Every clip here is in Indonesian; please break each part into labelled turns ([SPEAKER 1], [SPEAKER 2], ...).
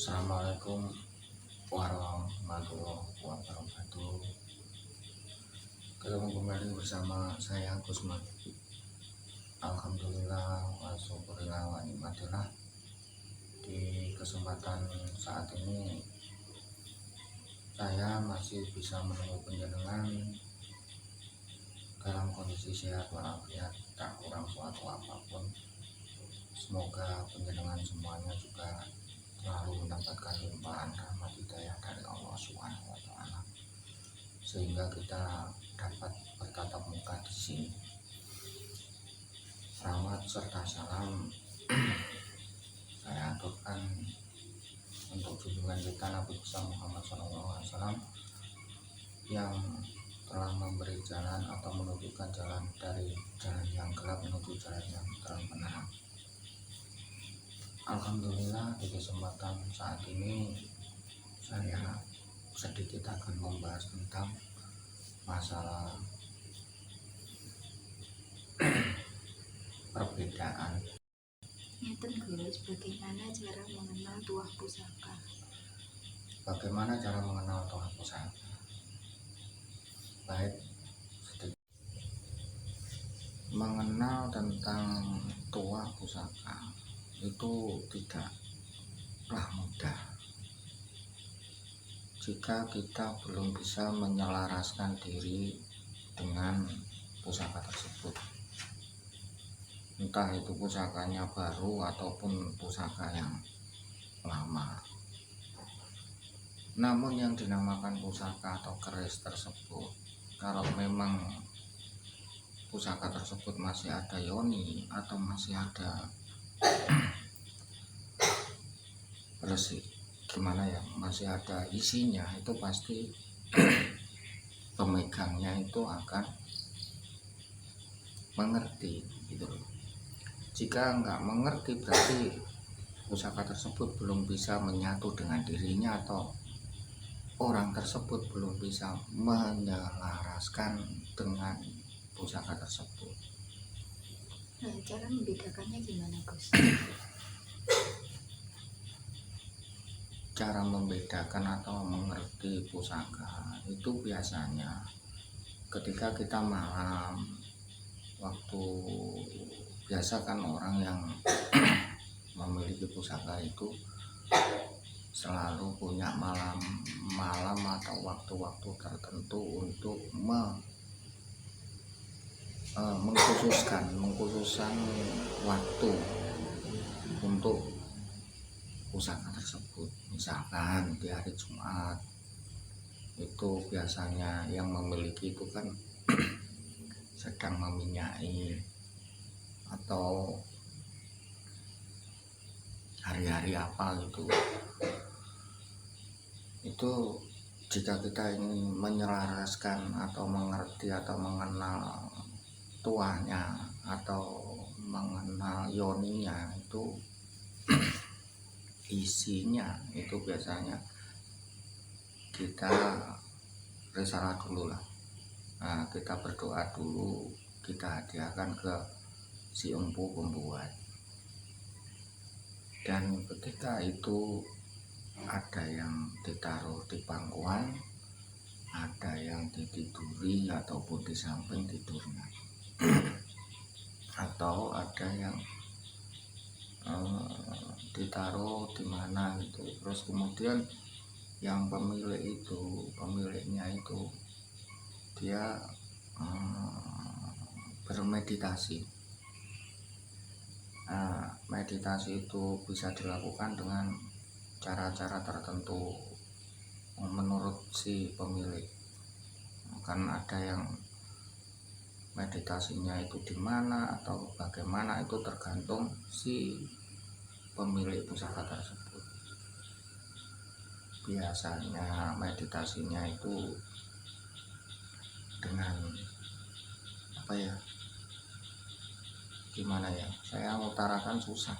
[SPEAKER 1] Assalamualaikum warahmatullahi wabarakatuh. Ketemu kembali bersama saya Gusman. Alhamdulillah wa syukurillah wa nikmatillah. Di kesempatan saat ini saya masih bisa menemui penjenengan dalam kondisi sehat walafiat, tak kurang suatu apapun. Semoga penjenengan semuanya juga selalu mendapatkan limpahan rahmat hidayah dari Allah Subhanahu wa taala, sehingga kita dapat bertatap muka di sini. Rahmat serta salam saya aturkan untuk junjungan kita Nabi besar Muhammad SAW yang telah memberi jalan atau menunjukkan jalan dari jalan yang gelap menuju jalan yang terang benderang. Alhamdulillah, di kesempatan saat ini saya sedikit akan membahas tentang masalah perbedaan.
[SPEAKER 2] Ngeten Gus, bagaimana cara mengenal tuah pusaka?
[SPEAKER 1] Bagaimana cara mengenal tuah pusaka? Baik, mengenal tentang tuah pusaka itu tidaklah mudah jika kita belum bisa menyelaraskan diri dengan pusaka tersebut, entah itu pusakanya baru ataupun pusaka yang lama. Namun yang dinamakan pusaka atau keris tersebut, kalau memang pusaka tersebut masih ada yoni atau masih ada masih ada isinya, itu pasti pemegangnya itu akan mengerti gitu loh. Jika nggak mengerti, berarti pusaka tersebut belum bisa menyatu dengan dirinya, atau orang tersebut belum bisa menyelaraskan dengan pusaka tersebut.
[SPEAKER 2] Nah, cara membedakannya gimana Gus?
[SPEAKER 1] Cara membedakan atau mengerti pusaka itu biasanya ketika kita malam, waktu biasa kan orang yang memiliki pusaka itu selalu punya malam atau waktu-waktu tertentu untuk mengkhususkan waktu untuk pusaka tersebut. Misalkan di hari Jumat itu biasanya yang memiliki itu kan sedang meminyai, atau hari-hari apa gitu. Itu jika kita ingin menyelaraskan atau mengerti atau mengenal tuahnya atau mengenal yoninya, itu isinya itu biasanya kita risalah dulu lah. Nah, kita berdoa dulu, kita hadiahkan ke si empu pembuat, dan ketika itu ada yang ditaruh di pangkuan, ada yang ditiduri ataupun di samping tidurnya, atau ada yang ditaruh di mana gitu. Terus kemudian yang pemiliknya itu dia bermeditasi. Nah, meditasi itu bisa dilakukan dengan cara-cara tertentu menurut si pemilik. Kan ada yang meditasinya itu di mana atau bagaimana, itu tergantung si pemilik pusaka tersebut. Biasanya meditasinya itu dengan gimana ya, saya mengutarakan susah.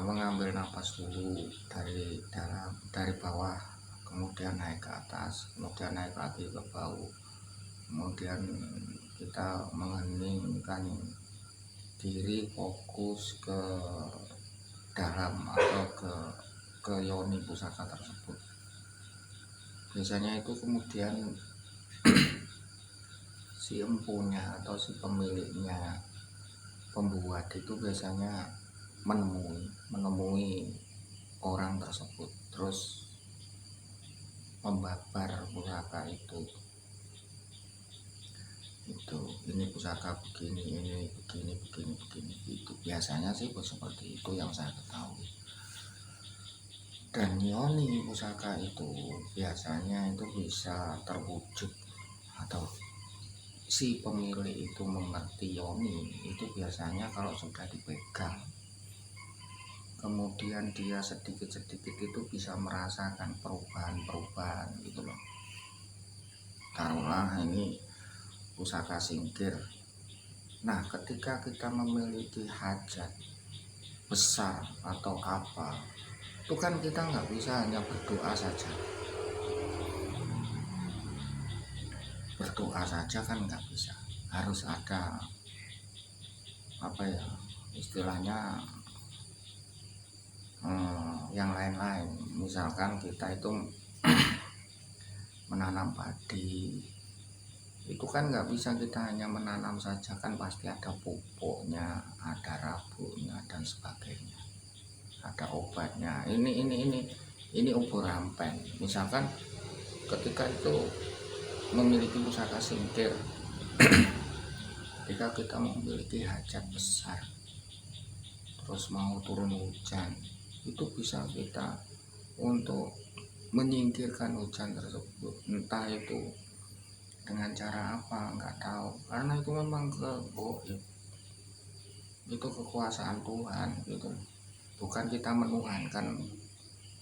[SPEAKER 1] Mengambil nafas dulu dari bawah, kemudian naik ke atas, kemudian naik lagi ke bawah, kemudian kita mengheningkan diri, fokus ke dalam atau ke yoni pusaka tersebut. Biasanya itu kemudian si empunya atau si pemiliknya, pembuat itu biasanya menemui orang tersebut, terus membabar pusaka itu ini pusaka begini, ini begini itu biasanya sih seperti itu yang saya ketahui. Dan yoni pusaka itu biasanya itu bisa terwujud atau si pemilik itu mengerti yoni itu biasanya kalau sudah dipegang, kemudian dia sedikit-sedikit itu bisa merasakan perubahan gitu loh. Taruhlah ini pusaka singkir. Nah, ketika kita memiliki hajat besar atau apa, itu kan kita nggak bisa hanya berdoa saja. Berdoa saja kan nggak bisa, harus ada istilahnya yang lain-lain. Misalkan kita itu menanam padi, itu kan nggak bisa kita hanya menanam saja, kan pasti ada pupuknya, ada rabuknya dan sebagainya, ada obatnya. Ini ubur rampen. Misalkan ketika itu memiliki pusaka singkir, ketika kita memiliki hajat besar, terus mau turun hujan, itu bisa kita untuk menyingkirkan hujan tersebut, entah itu dengan cara apa nggak tahu, karena itu memang itu kekuasaan Tuhan gitu, bukan kita menuhankan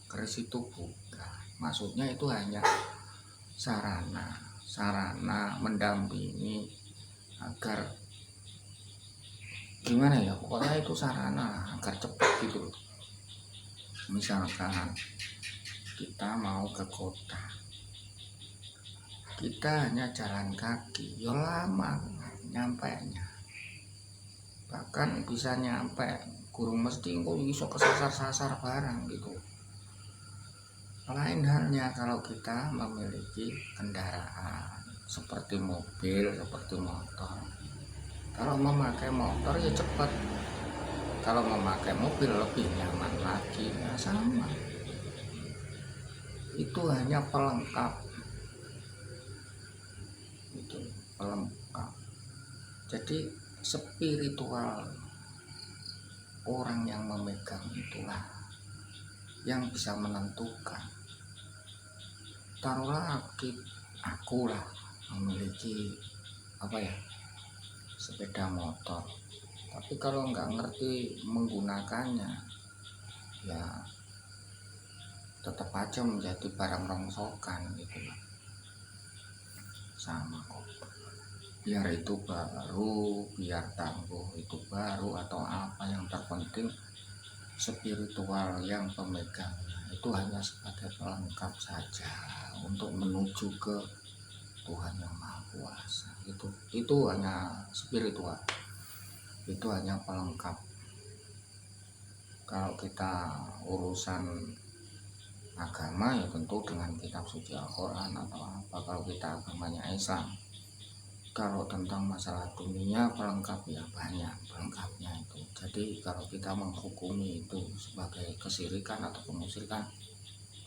[SPEAKER 1] keris itu, bukan. Maksudnya itu hanya sarana mendampingi agar gimana ya, pokoknya itu sarana agar cepat gitu. Misalkan kita mau ke kota, kita hanya jalan kaki, ya lama nyampainya, bahkan bisa nyampe kurang mesti kok bisa kesasar-sasar barang gitu. Lain halnya kalau kita memiliki kendaraan seperti mobil, seperti motor. Kalau memakai motor ya cepat, kalau memakai mobil lebih nyaman lagi, ya sama. Itu hanya pelengkap. Itu pelengkap. Jadi spiritual orang yang memegang itulah yang bisa menentukan. Taruhlah aku lah memiliki sepeda motor, tapi kalau nggak ngerti menggunakannya, ya tetap aja menjadi barang rongsokan gitu. Sama kok, biar itu baru, biar tangguh itu baru atau apa, yang terpenting spiritual yang pemegangnya itu hanya sebagai pelengkap saja untuk menuju ke Tuhan yang Maha Kuasa. Itu hanya spiritual, itu hanya pelengkap. Kalau kita urusan agama ya tentu dengan kitab suci Al-Quran atau apa, kalau kita agamanya Islam. Kalau tentang masalah dunia pelengkap ya banyak pelengkapnya itu. Jadi kalau kita menghukumi itu sebagai kesyirikan atau kemusyrikan,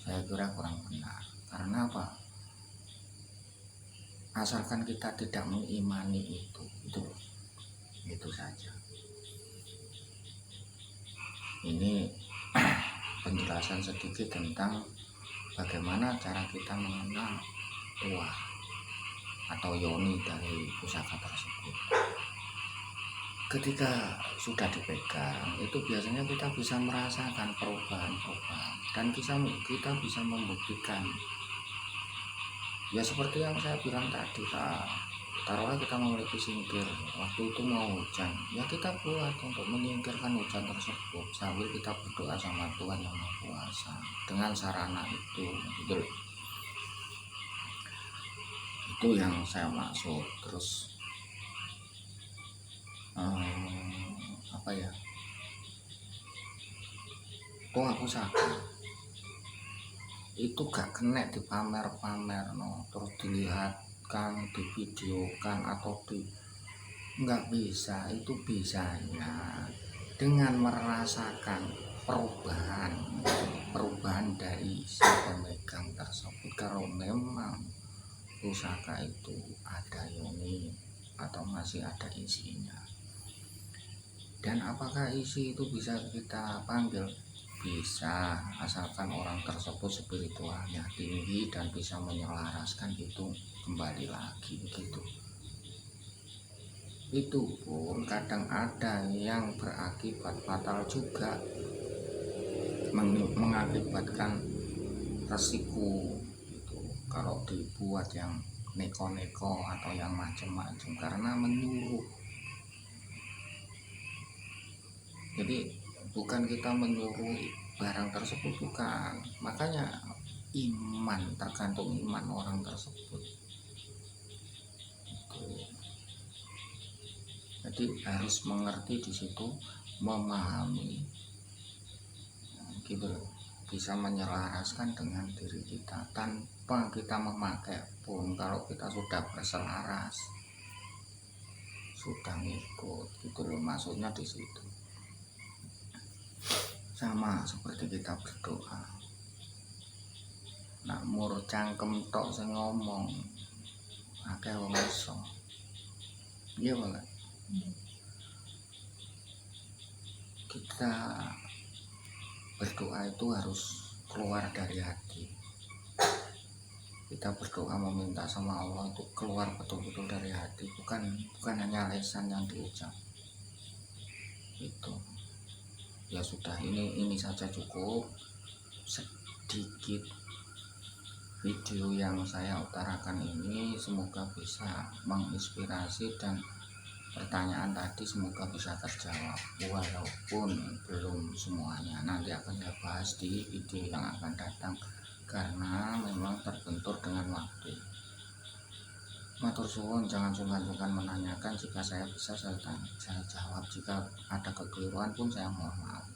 [SPEAKER 1] saya kira kurang benar. Karena apa? Asalkan kita tidak mengimani itu saja. Ini penjelasan sedikit tentang bagaimana cara kita mengenal tuah atau yoni dari pusaka tersebut. Ketika sudah dipegang, itu biasanya kita bisa merasakan perubahan dan kita bisa membuktikan. Ya seperti yang saya bilang tadi, taruhlah kita memiliki singkir, waktu itu mau hujan, ya kita buat untuk menyingkirkan hujan tersebut sambil kita berdoa sama Tuhan yang Maha Kuasa dengan sarana itu gitu. Itu yang saya maksud. Terus Tuh pusaka itu gak kena dipamer-pamer no, terus dilihatkan, divideokan atau nggak bisa. Itu bisanya dengan merasakan perubahan dari si pemegang tersebut. Kalau memang pusaka itu ada yoni atau masih ada isinya, dan apakah isi itu bisa kita panggil? Bisa, asalkan orang tersebut spiritualnya tinggi dan bisa menyelaraskan itu kembali lagi begitu. Itu pun kadang ada yang berakibat fatal juga, mengakibatkan resiko itu kalau dibuat yang neko-neko atau yang macam-macam, karena menyuruh. Jadi bukan kita menyuruh barang tersebut, bukan. Makanya iman, tergantung iman orang tersebut itu. Jadi harus mengerti di situ, memahami gitu, bisa menyelaraskan dengan diri kita tanpa kita memakai pun. Kalau kita sudah berselaras, sudah ngikut gitu loh, maksudnya di situ. Sama seperti kita berdoa, nak mur cangkem tok sing ngomong akeh wong iso. Iya banget. Kita berdoa itu harus keluar dari hati. Kita berdoa meminta sama Allah itu keluar betul-betul dari hati, bukan hanya lisan yang diucap. Itu ya sudah, ini saja cukup sedikit video yang saya utarakan ini. Semoga bisa menginspirasi dan pertanyaan tadi semoga bisa terjawab, walaupun belum semuanya. Nanti akan saya bahas di video yang akan datang karena memang terbentur dengan waktu. Matur suwun, jangan sungkan-sungkan menanyakan. Jika saya bisa saya jawab, jika ada kekeliruan pun saya mohon maaf.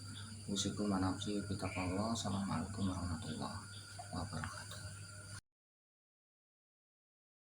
[SPEAKER 1] Usiku manapsi kita. Assalamualaikum warahmatullahi wabarakatuh.